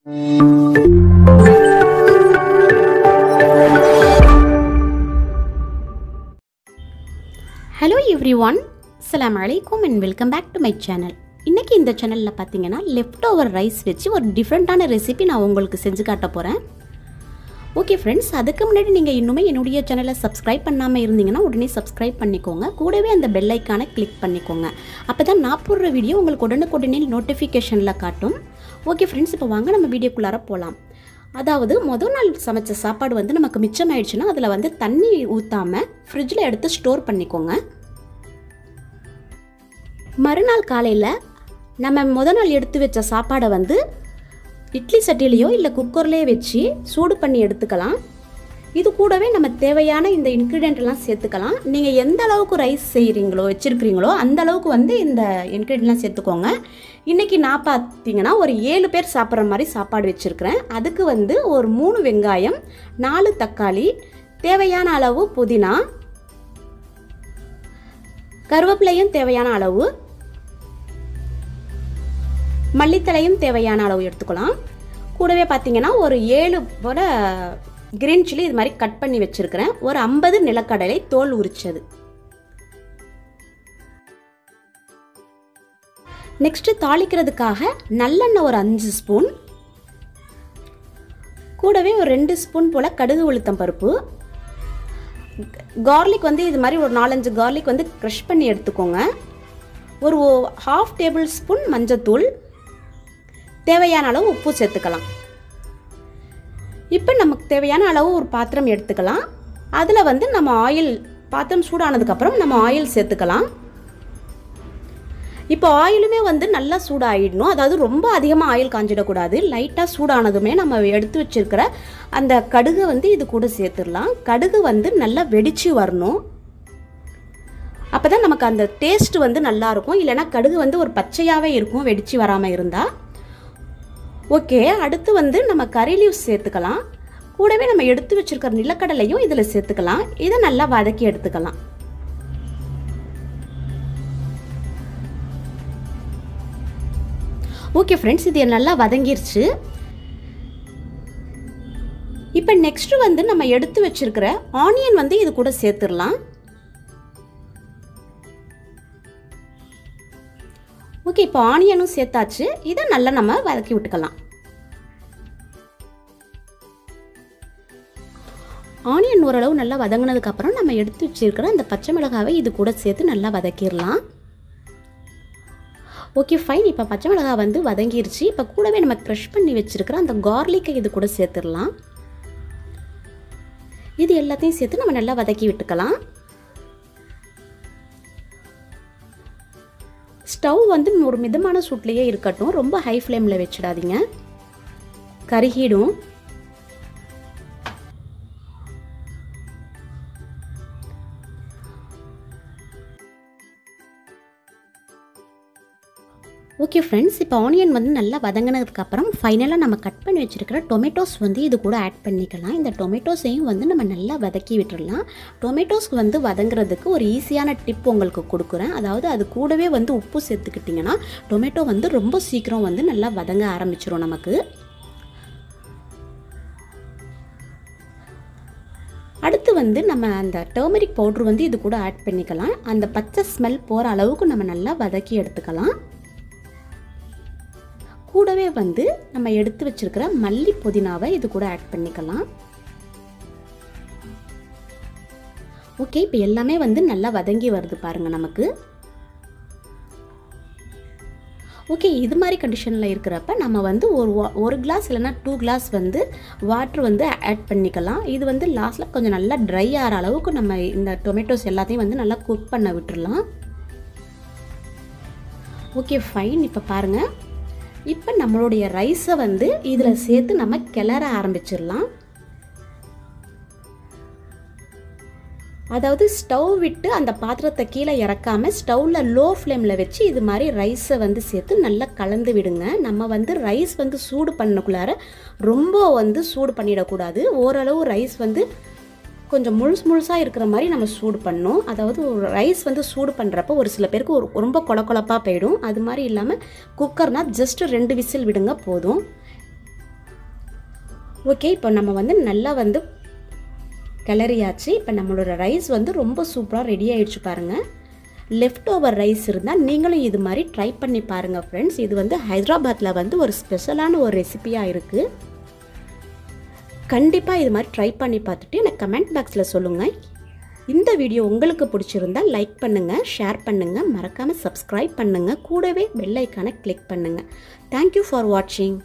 Hello everyone, Assalamu alaikum and welcome back to my channel. இன்னைக்கு இந்த சேனல்ல பாத்தீங்கன்னா left over rice வச்சு ஒரு டிஃபரண்டான ரெசிபி நான் உங்களுக்கு செஞ்சு காட்ட போறேன். ஓகே फ्रेंड्स, அதுக்கு முன்னாடி நீங்க இன்னுமே என்னோட சேனலை சப்ஸ்கிரைப் பண்ணாம இருந்தீங்கன்னா உடனே சப்ஸ்கிரைப் பண்ணிக்கோங்க. கூடவே அந்த பெல் ஐகானை கிளிக் பண்ணிக்கோங்க. அப்பதான் நான் போடுற வீடியோ உங்களுக்கு உடனுக்குடனே நோட்டிஃபிகேஷன்ல காட்டும். ஓகே फ्रेंड्स, இப்போ வாங்க நம்ம வீடியோக்குள்ளார போலாம். அதாவது முதல் நாள் சமைச்ச சாப்பாடு வந்து நமக்கு மிச்சம் ஆயிடுச்சுன்னா அதில் வந்து தண்ணி ஊற்றாம ஃப்ரிட்ஜில் எடுத்து ஸ்டோர் பண்ணிக்கோங்க. மறுநாள் காலையில் நம்ம முதல் நாள் எடுத்து வச்ச சாப்பாடை வந்து இட்லி சட்டிலையோ இல்லை குக்கர்லேயோ வச்சு சூடு பண்ணி எடுத்துக்கலாம். இது கூடவே நம்ம தேவையான இந்த இன்க்ரீடியன்ட் எல்லாம் சேர்த்துக்கலாம். நீங்கள் எந்த அளவுக்கு ரைஸ் செய்கிறீங்களோ வச்சுருக்கிறீங்களோ அந்த அளவுக்கு வந்து இந்த இன்க்ரீடியன்ட்லாம் சேர்த்துக்கோங்க. இன்றைக்கி நான் பார்த்தீங்கன்னா ஒரு 7 பேர் சாப்பிட்ற மாதிரி சாப்பாடு வச்சுருக்கிறேன். அதுக்கு வந்து ஒரு 3 வெங்காயம், 4 தக்காளி, தேவையான அளவு புதினா, கருவேப்பிலையும் தேவையான அளவு, மல்லித்தலையும் தேவையான அளவு எடுத்துக்கலாம். கூடவே பார்த்தீங்கன்னா ஒரு 7 போல கிரீன் சில்லி இது மாதிரி கட் பண்ணி வச்சுருக்கிறேன். ஒரு 50 நிலக்கடலை தோல் உரிச்சது. நெக்ஸ்ட்டு தாளிக்கிறதுக்காக நல்லெண்ணெய் ஒரு 5 ஸ்பூன், கூடவே ஒரு 2 ஸ்பூன் போல் கடுகு உளுத்தம் பருப்பு, கார்லிக் வந்து இது மாதிரி ஒரு 4-5 கார்லிக் வந்து க்ரஷ் பண்ணி எடுத்துக்கோங்க. ஒரு 1/2 டேபிள் ஸ்பூன் மஞ்சத்தூள், தேவையான அளவு உப்பு சேர்த்துக்கலாம். இப்போ நமக்கு தேவையான அளவு ஒரு பாத்திரம் எடுத்துக்கலாம். அதில் வந்து நம்ம ஆயில், பாத்திரம் சூடானதுக்கப்புறம் நம்ம ஆயில் சேர்த்துக்கலாம். இப்போ ஆயிலுமே வந்து நல்லா சூடாகிடணும். அதாவது ரொம்ப அதிகமாக ஆயில் காஞ்சிடக்கூடாது. லைட்டாக சூடானதுமே நம்ம எடுத்து வச்சிருக்கிற அந்த கடுகு வந்து இது கூட சேர்த்துடலாம். கடுகு வந்து நல்லா வெடிச்சு வரணும். அப்போ தான் நமக்கு அந்த டேஸ்ட் வந்து நல்லாயிருக்கும். இல்லைனா கடுகு வந்து ஒரு பச்சையாகவே இருக்கும் வெடிச்சு வராமல் இருந்தால். ஓகே, அடுத்து வந்து நம்ம கறி லீவ்ஸ் சேர்த்துக்கலாம். கூடவே நம்ம எடுத்து வச்சிருக்கிற நிலக்கடலையும் இதில் சேர்த்துக்கலாம். இதை நல்லா வதக்கி எடுத்துக்கலாம். ஓகே ஃப்ரெண்ட்ஸ், இது நல்லா வதங்கிருச்சு. இப்போ நெக்ஸ்ட்டு வந்து நம்ம எடுத்து வச்சிருக்கிற ஆனியன் வந்து இது கூட சேர்த்துடலாம். ஓகே, இப்போ ஆனியனும் சேர்த்தாச்சு. இதை நல்லா நம்ம வதக்கி விட்டுக்கலாம். ஆனியன் ஓரளவு நல்லா வதங்கினதுக்கப்புறம் நம்ம எடுத்து வச்சிருக்கிற அந்த பச்சை மிளகாவை இது கூட சேர்த்து நல்லா வதக்கிடலாம். ஓகே ஃபைன், இப்போ பச்சை மிளகாய் வந்து வதங்கிருச்சு. இப்போ கூடவே நம்ம க்ரஷ் பண்ணி வச்சுருக்கிற அந்த கார்லிக்கை இது கூட சேர்த்துடலாம். இது எல்லாத்தையும் சேர்த்து நம்ம நல்லா வதக்கி விட்டுக்கலாம். ஸ்டவ் வந்து ஒரு மிதமான சூட்லேயே இருக்கட்டும். ரொம்ப ஹை ஃப்ளேமில் வச்சிடாதீங்க, கருகிடும். ஓகே ஃப்ரெண்ட்ஸ், இப்போ ஆனியன் வந்து நல்லா வதங்கினதுக்கப்புறம் ஃபைனலாக நம்ம கட் பண்ணி வச்சுருக்கிற டொமேட்டோஸ் வந்து இது கூட ஆட் பண்ணிக்கலாம். இந்த டொமேட்டோஸையும் வந்து நம்ம நல்லா வதக்கி விட்டுடலாம். டொமேட்டோஸ்க்கு வந்து வதங்குறதுக்கு ஒரு ஈஸியான டிப் உங்களுக்கு கொடுக்குறேன். அதாவது அது கூடவே வந்து உப்பு சேர்த்துக்கிட்டிங்கன்னா டொமேட்டோ வந்து ரொம்ப சீக்கிரம் வந்து நல்லா வதங்க ஆரம்பிச்சிடும் நமக்கு. அடுத்து வந்து நம்ம அந்த டர்மரிக் பவுட்ரு வந்து இது கூட ஆட் பண்ணிக்கலாம். அந்த பச்சை ஸ்மெல் போகிற அளவுக்கு நம்ம நல்லா வதக்கி எடுத்துக்கலாம். கூடவே வந்து நம்ம எடுத்து வச்சிருக்கிற மல்லி புதினாவை இது கூட ஆட் பண்ணிக்கலாம். ஓகே, இப்போ எல்லாமே வந்து நல்லா வதங்கி வருது பாருங்க நமக்கு. ஓகே, இது மாதிரி கண்டிஷனில் இருக்கிறப்ப நம்ம வந்து ஒரு கிளாஸ் இல்லைனா 2 கிளாஸ் வந்து வாட்டர் வந்து ஆட் பண்ணிக்கலாம். இது வந்து லாஸ்ட்டில் கொஞ்சம் நல்லா ட்ரை ஆகிற அளவுக்கு நம்ம இந்த டொமேட்டோஸ் எல்லாத்தையும் வந்து நல்லா குக் பண்ண விட்டுடலாம். ஓகே ஃபைன், இப்போ பாருங்கள். இப்போ நம்மளுடைய ரைஸை வந்து இதில் சேர்த்து நம்ம கிளற ஆரம்பிச்சிடலாம். அதாவது ஸ்டவ் விட்டு அந்த பாத்திரத்தை கீழே இறக்காமல் ஸ்டவ்வில் லோ ஃப்ளேமில் வச்சு இது மாதிரி ரைஸை வந்து சேர்த்து நல்லா கலந்து விடுங்க. நம்ம வந்து ரைஸ் வந்து சூடு பண்ணக்குள்ளார ரொம்ப வந்து சூடு பண்ணிடக்கூடாது. ஓரளவு ரைஸ் வந்து கொஞ்சம் முழுசாக இருக்கிற மாதிரி நம்ம சூடு பண்ணணும். அதாவது ஒரு ரைஸ் வந்து சூடு பண்ணுறப்போ ஒரு சில பேருக்கு ரொம்ப கொழப்பாக போயிடும். அது மாதிரி இல்லாமல் குக்கர்னால் ஜஸ்ட் 2 விசில் விடுங்க போதும். ஓகே, இப்போ நம்ம வந்து நல்லா வந்து கிளறியாச்சு. இப்போ நம்மளோட ரைஸ் வந்து ரொம்ப சூப்பராக ரெடி ஆகிடுச்சு பாருங்கள். லெஃப்ட் ஓவர் ரைஸ் இருந்தால் நீங்களும் இது மாதிரி ட்ரை பண்ணி பாருங்கள் ஃப்ரெண்ட்ஸ். இது வந்து ஹைதராபாத்தில் வந்து ஒரு ஸ்பெஷலான ஒரு ரெசிபியாக இருக்குது. கண்டிப்பாக இது மாதிரி ட்ரை பண்ணி பார்த்துட்டு எனக்கு கமெண்ட் பாக்ஸில் சொல்லுங்கள். இந்த வீடியோ உங்களுக்கு பிடிச்சிருந்தால் லைக் பண்ணுங்கள், ஷேர் பண்ணுங்கள், மறக்காமல் சப்ஸ்கிரைப் பண்ணுங்கள், கூடவே பெல் ஐக்கானை கிளிக் பண்ணுங்கள். தேங்க்யூ ஃபார் வாட்சிங்.